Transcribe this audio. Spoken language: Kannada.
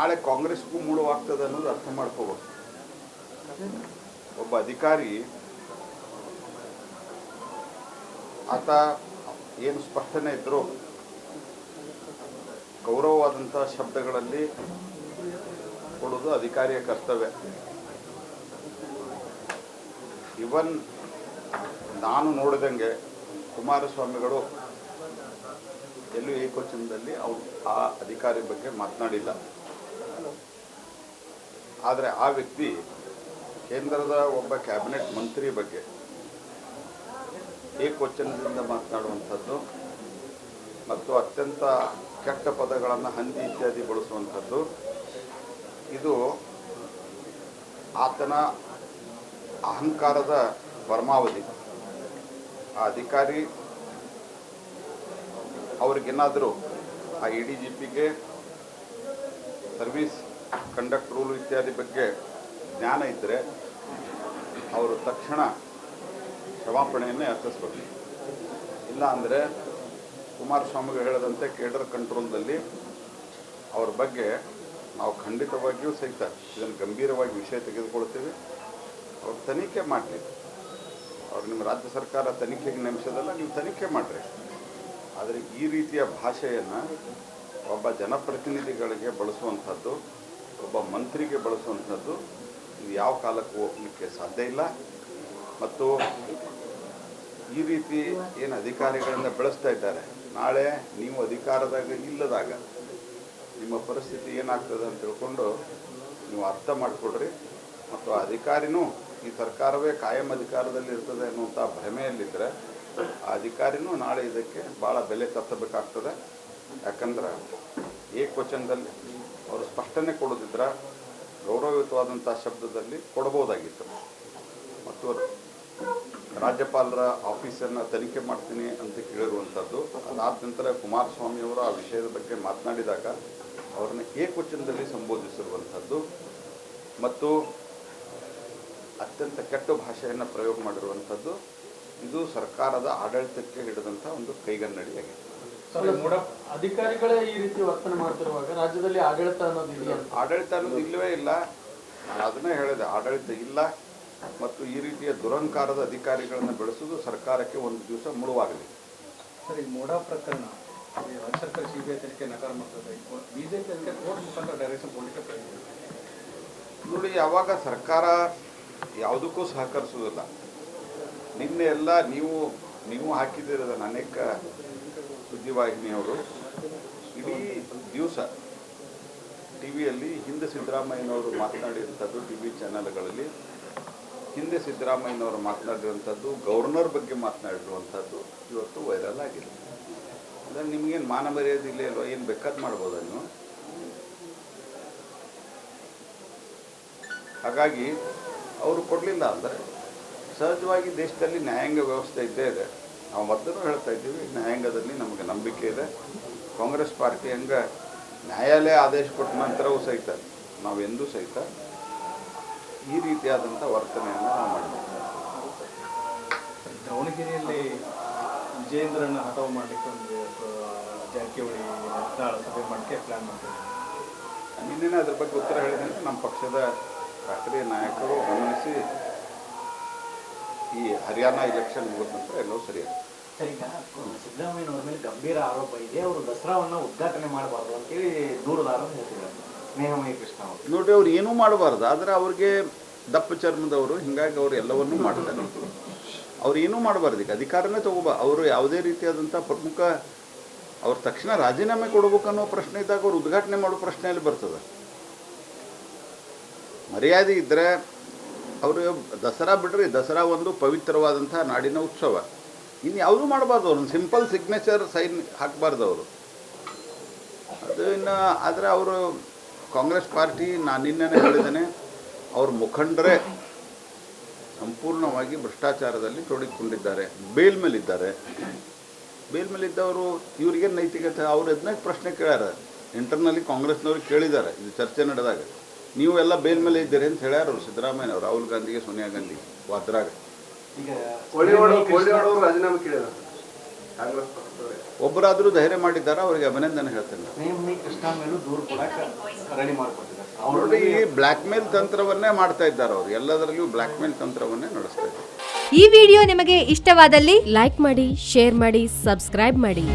ನಾಳೆ ಕಾಂಗ್ರೆಸ್ಗೂ ಮೂಡುವಾಗ್ತದೆ ಅನ್ನೋದು ಅರ್ಥ ಮಾಡ್ಕೋಬೇಕು. ಒಬ್ಬ ಅಧಿಕಾರಿ ಆತ ಏನು ಸ್ಪಷ್ಟನೆ ಇದ್ದರೂ ಗೌರವವಾದಂಥ ಶಬ್ದಗಳಲ್ಲಿ ಕೊಡೋದು ಅಧಿಕಾರಿಯ ಕರ್ತವ್ಯ. ಇವನ್ ನಾನು ನೋಡಿದಂಗೆ ಕುಮಾರಸ್ವಾಮಿಗಳು ಎಲ್ಲೂ ಏಕವಚನದಲ್ಲಿ ಅವರು ಆ ಅಧಿಕಾರಿ ಬಗ್ಗೆ ಮಾತನಾಡಿಲ್ಲ. ಆದರೆ ಆ ವ್ಯಕ್ತಿ ಕೇಂದ್ರದ ಒಬ್ಬ ಕ್ಯಾಬಿನೆಟ್ ಮಂತ್ರಿ ಬಗ್ಗೆ ಏಕವಚನದಿಂದ ಮಾತನಾಡುವಂಥದ್ದು ಮತ್ತು ಅತ್ಯಂತ ಕೆಟ್ಟ ಪದಗಳನ್ನು ಹಂದಿ ಇತ್ಯಾದಿ ಬಳಸುವಂಥದ್ದು ಇದು ಆತನ ಅಹಂಕಾರದ ಪರಮಾವಧಿ. ಆ ಅಧಿಕಾರಿ ಅವ್ರಿಗೇನಾದರೂ ಆ ADGPಗೆ ಸರ್ವಿಸ್ ಕಂಡಕ್ಟ್ ರೂಲ್ ಇತ್ಯಾದಿ ಬಗ್ಗೆ ಜ್ಞಾನ ಇದ್ದರೆ ಅವರು ತಕ್ಷಣ ಕ್ಷಮಾಪಣೆಯನ್ನೇ ಅರ್ಪಿಸಬೇಕು. ಇಲ್ಲ ಅಂದರೆ ಕುಮಾರಸ್ವಾಮಿಗಳು ಹೇಳದಂತೆ ಕೇಡರ್ ಕಂಟ್ರೋಲ್ದಲ್ಲಿ ಅವ್ರ ಬಗ್ಗೆ ನಾವು ಖಂಡಿತವಾಗಿಯೂ ಸಹಿತ ಇದನ್ನು ಗಂಭೀರವಾಗಿ ವಿಷಯ ತೆಗೆದುಕೊಳ್ತೀವಿ. ಅವ್ರು ತನಿಖೆ ಮಾಡಲಿ. ಅವ್ರು ನಿಮ್ಮ ರಾಜ್ಯ ಸರ್ಕಾರ ತನಿಖೆಗೆ ನೇಮಿಸೋದಲ್ಲ, ನೀವು ತನಿಖೆ ಮಾಡಿರಿ. ಆದರೆ ಈ ರೀತಿಯ ಭಾಷೆಯನ್ನು ಒಬ್ಬ ಜನಪ್ರತಿನಿಧಿಗಳಿಗೆ ಬಳಸುವಂಥದ್ದು, ಒಬ್ಬ ಮಂತ್ರಿಗೆ ಬಳಸುವಂಥದ್ದು ಇದು ಯಾವ ಕಾಲಕ್ಕೂ ಹೋಗಲಿಕ್ಕೆ ಸಾಧ್ಯ ಇಲ್ಲ. ಮತ್ತು ಈ ರೀತಿ ಏನು ಅಧಿಕಾರಿಗಳನ್ನು ಬೆಳೆಸ್ತಾ ಇದ್ದಾರೆ, ನಾಳೆ ನೀವು ಅಧಿಕಾರದಾಗ ಇಲ್ಲದಾಗ ನಿಮ್ಮ ಪರಿಸ್ಥಿತಿ ಏನಾಗ್ತದೆ ಅಂತ ತಿಳ್ಕೊಂಡು ನೀವು ಅರ್ಥ ಮಾಡಿಕೊಡ್ರಿ. ಮತ್ತು ಅಧಿಕಾರಿನೂ ಈ ಸರ್ಕಾರವೇ ಕಾಯಂ ಅಧಿಕಾರದಲ್ಲಿ ಇರ್ತದೆ ಅನ್ನುವಂಥ ಭ್ರಮೆಯಲ್ಲಿದ್ದರೆ ಆ ಅಧಿಕಾರಿನೂ ನಾಳೆ ಇದಕ್ಕೆ ಭಾಳ ಬೆಲೆ ಕಟ್ಟಬೇಕಾಗ್ತದೆ. ಯಾಕಂದ್ರೆ ಏಕವಚನದಲ್ಲಿ ಅವರು ಸ್ಪಷ್ಟನೆ ಕೊಡೋದಿದ್ರೆ ಗೌರವಯುತವಾದಂಥ ಶಬ್ದದಲ್ಲಿ ಕೊಡ್ಬೋದಾಗಿತ್ತು. ಮತ್ತು ರಾಜ್ಯಪಾಲರ ಆಫೀಸನ್ನು ತನಿಖೆ ಮಾಡ್ತೀನಿ ಅಂತ ಕೇಳಿರುವಂಥದ್ದು, ಅದಾದ ನಂತರ ಕುಮಾರಸ್ವಾಮಿಯವರು ಆ ವಿಷಯದ ಬಗ್ಗೆ ಮಾತನಾಡಿದಾಗ ಅವ್ರನ್ನ ಏಕವಚನದಲ್ಲಿ ಸಂಬೋಧಿಸಿರುವಂಥದ್ದು ಮತ್ತು ಅತ್ಯಂತ ಕೆಟ್ಟ ಭಾಷೆಯನ್ನು ಪ್ರಯೋಗ ಮಾಡಿರುವಂಥದ್ದು ಇದು ಸರ್ಕಾರದ ಆಡಳಿತಕ್ಕೆ ಹಿಡಿದಂಥ ಒಂದು ಕೈಗನ್ನಡಿಯಾಗಿದೆ. ಅಧಿಕಾರಿಗಳೇ ಈ ರೀತಿ ವರ್ತನೆ ಮಾಡ್ತಿರುವಾಗ ರಾಜ್ಯದಲ್ಲಿ ಆಡಳಿತ ಅನ್ನೋದು ಇದೆಯಾ? ಆಡಳಿತ ಅನ್ನೋದು ಇಲ್ಲವೇ ಇಲ್ಲ. ನಾನು ಅದನ್ನೇ ಹೇಳಿದೆ, ಆಡಳಿತ ಇಲ್ಲ. ಮತ್ತು ಈ ರೀತಿಯ ದುರಹಂಕಾರದ ಅಧಿಕಾರಿಗಳನ್ನು ಬೆಳೆಸೋದು ಸರ್ಕಾರಕ್ಕೆ ಒಂದು ದಿವಸ ಮುಳುವಾಗಲಿ. ಸರ್, ಈ ಮೋಡಾ ಪ್ರಕರಣ ರಾಜ್ಯ ಸರ್ಕಾರ CBI ತನಿಖೆ ನಕಾರ ಮಾಡ್ತದೆ. BJP ಅದಕ್ಕೆ ಕೋರ್ಟ್ ಮುಖಾಂತರ ಡೈರೆಕ್ಷನ್ ಕೊಡಲಿಕ್ಕೆ ಪ್ರಯತ್ನ ನೋಡಿ. ಯಾವಾಗ ಸರ್ಕಾರ ಯಾವುದಕ್ಕೂ ಸಹಕರಿಸೋದಿಲ್ಲ. ನಿನ್ನೆ ಎಲ್ಲ ನೀವು ಹಾಕಿದ್ದೀರದನ್ನು ಅನೇಕ ಸುದ್ದಿವಾಹಿನಿಯವರು ಇಡೀ ದಿವಸ ಟಿವಿಯಲ್ಲಿ ಹಿಂದೆ ಸಿದ್ದರಾಮಯ್ಯನವರು ಮಾತನಾಡಿರುವಂಥದ್ದು, TV ಚಾನೆಲ್ಗಳಲ್ಲಿ ಹಿಂದೆ ಸಿದ್ದರಾಮಯ್ಯನವರು ಮಾತನಾಡಿರುವಂಥದ್ದು, ಗವರ್ನರ್ ಬಗ್ಗೆ ಮಾತನಾಡಿರುವಂಥದ್ದು ಇವತ್ತು ವೈರಲ್ ಆಗಿದೆ. ಅಂದರೆ ನಿಮಗೇನು ಮಾನ ಮರ್ಯಾದೆ ಇಲ್ಲೇ ಇಲ್ವೋ? ಏನು ಬೇಕಾದ್ ಮಾಡ್ಬೋದ ನೀವು? ಹಾಗಾಗಿ ಅವರು ಕೊಡಲಿಲ್ಲ ಅಂದರೆ ಸಹಜವಾಗಿ ದೇಶದಲ್ಲಿ ನ್ಯಾಯಾಂಗ ವ್ಯವಸ್ಥೆ ಇದ್ದೇ ಇದೆ. ನಾವು ಮೊದಲು ಹೇಳ್ತಾ ಇದ್ದೀವಿ, ನ್ಯಾಯಾಂಗದಲ್ಲಿ ನಮಗೆ ನಂಬಿಕೆ ಇದೆ. ಕಾಂಗ್ರೆಸ್ ಪಾರ್ಟಿ ಹಂಗೆ ನ್ಯಾಯಾಲಯ ಆದೇಶ ಕೊಟ್ಟ ನಂತರವೂ ಸಹಿತ ನಾವು ಎಂದೂ ಸಹಿತ ಈ ರೀತಿಯಾದಂಥ ವರ್ತನೆಯನ್ನು ನಾವು ಮಾಡಿದ್ದೀವಿ. ದಾವಣಗೆರೆಯಲ್ಲಿ ವಿಜಯೇಂದ್ರನ ಹಠಾವು ಮಾಡಲಿಕ್ಕೆ ಒಂದು ಜಾರಕಿಹೊಳಿ ಸಭೆ ಮಾಡೋಕ್ಕೆ ಪ್ಲ್ಯಾನ್ ಮಾಡ್ತಿದ್ದಾರೆ. ನಿನ್ನೆ ಅದ್ರ ಬಗ್ಗೆ ಉತ್ತರ ಹೇಳಿದಂತೆ ನಮ್ಮ ಪಕ್ಷದ ರಾಷ್ಟ್ರೀಯ ನಾಯಕರು ಗಮನಿಸಿ ಈ ಹರಿಯಾಣ ಎಲೆಕ್ಷನ್ ಮುಗಿದ ನಂತರ ಎಲ್ಲವೂ ಸರಿಯಾಗಿದೆ. ಸರ್, ಈಗ ಸಿದ್ದರಾಮಯ್ಯನವ್ರ ಮೇಲೆ ಗಂಭೀರ ಆರೋಪ ಇದೆ. ಅವರು ದಸರಾವನ್ನು ಉದ್ಘಾಟನೆ ಮಾಡಬಾರ್ದು ಅಂತೇಳಿ ದೂರುದಾರರು ಹೇಳ್ತಿದ್ದಾರೆ. ಸ್ನೇಹಮಯಿ ಕೃಷ್ಣ ಅವರು ನೋಡಿರಿ, ಅವ್ರು ಏನೂ ಮಾಡಬಾರ್ದು. ಆದರೆ ಅವ್ರಿಗೆ ದಪ್ಪ ಚರ್ಮದವರು, ಹೀಗಾಗಿ ಅವರು ಎಲ್ಲವನ್ನೂ ಮಾಡ್ತಾರೆ. ಅವ್ರು ಏನೂ ಮಾಡಬಾರ್ದು. ಈಗ ಅಧಿಕಾರನೇ ಅವರು ಯಾವುದೇ ರೀತಿಯಾದಂಥ ಪ್ರಮುಖ ಅವ್ರು ತಕ್ಷಣ ರಾಜೀನಾಮೆ ಕೊಡ್ಬೇಕನ್ನೋ ಪ್ರಶ್ನೆ ಇದ್ದಾಗ ಅವ್ರು ಉದ್ಘಾಟನೆ ಮಾಡೋ ಪ್ರಶ್ನೆಯಲ್ಲಿ ಬರ್ತದೆ. ಮರ್ಯಾದೆ ಇದ್ದರೆ ಅವರು ದಸರಾ ಬಿಡ್ರಿ, ದಸರಾ ಒಂದು ಪವಿತ್ರವಾದಂಥ ನಾಡಿನ ಉತ್ಸವ. ಇನ್ನು ಯಾವುದೂ ಮಾಡಬಾರ್ದು. ಅವ್ರು ಸಿಂಪಲ್ ಸಿಗ್ನೇಚರ್ ಸೈನ್ ಹಾಕಬಾರ್ದು ಅವರು. ಅದು ಇನ್ನು ಆದರೆ ಅವರು ಕಾಂಗ್ರೆಸ್ ಪಾರ್ಟಿ, ನಾನು ನಿನ್ನೆ ಹೇಳಿದ್ದೇನೆ, ಅವ್ರ ಮುಖಂಡರೇ ಸಂಪೂರ್ಣವಾಗಿ ಭ್ರಷ್ಟಾಚಾರದಲ್ಲಿ ತೊಡಗಿಕೊಂಡಿದ್ದಾರೆ. ಬೇಲ್ ಮೇಲಿದ್ದಾರೆ. ಬೇಲ್ ಮೇಲಿದ್ದವರು ಇವ್ರಿಗೇನು ನೈತಿಕತೆ? ಅವ್ರು ಅದನ್ನ ಪ್ರಶ್ನೆ ಕೇಳ್ಯಾರ. ಇಂಟರ್ನಲ್ಲಿ ಕಾಂಗ್ರೆಸ್ನವ್ರಿಗೆ ಕೇಳಿದ್ದಾರೆ, ಇದು ಚರ್ಚೆ ನಡೆದಾಗ. ನೀವು ಎಲ್ಲ ಬೇಲ್ ಮೇಲೆ ಇದ್ದೀರಿ ಅಂತ ಹೇಳ್ಯಾರ ಅವರು ಸಿದ್ದರಾಮಯ್ಯನವರು, ರಾಹುಲ್ ಗಾಂಧಿಗೆ, ಸೋನಿಯಾ ಗಾಂಧಿಗೆ ವಾದ್ರಾಗ. ಈಗ ರಾಜೀನಾಮೆ ಕೇಳಿದ್ದಾರೆ. ಒಬ್ಬರಾದರೂ ಧೈರ್ಯ ಮಾಡಿದ್ದಾರೆ, ಅವರಿಗೆ ಅಭಿನಂದನೆ ಹೇಳ್ತೇನೆ. ಸ್ನೇಹಮಣಿ ಕೃಷ್ಣ ಮೇಲೂ ದೂರು ಕೂಡ ರೆಡಿ ಮಾಡಿಕೊಟ್ಟಿದ್ದಾರೆ. ಅವರು ನೋಡಿ, ಈ ಬ್ಲ್ಯಾಕ್ ಮೇಲ್ ತಂತ್ರವನ್ನೇ ಮಾಡ್ತಾ ಇದ್ದಾರೆ ಅವರು, ಎಲ್ಲದರಲ್ಲಿಯೂ ಬ್ಲ್ಯಾಕ್ ಮೇಲ್ ತಂತ್ರವನ್ನೇ ನಡೆಸ್ತಾ ಇದ್ದಾರೆ. ಈ ವಿಡಿಯೋ ನಿಮಗೆ ಇಷ್ಟವಾದಲ್ಲಿ ಲೈಕ್ ಮಾಡಿ, ಶೇರ್ ಮಾಡಿ, ಸಬ್ಸ್ಕ್ರೈಬ್ ಮಾಡಿ.